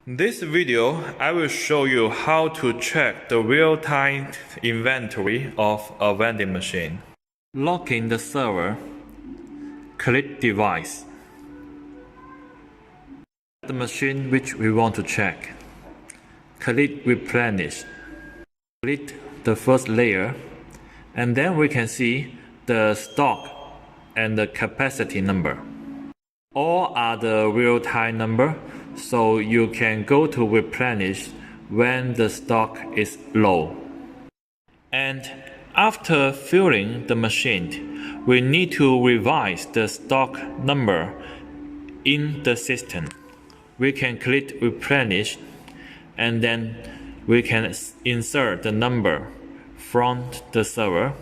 This video, I will show you how to check the real-time inventory of a vending machine. Log in the server, click Device. The machine which we want to check. Click Replenish. Click the first layer, and then we can see the stock and the capacity number. All are the real-time number, so you can go to replenish when the stock is low. And after filling the machine, we need to revise the stock number in the system. We can click replenish, and then we can insert the number from the server.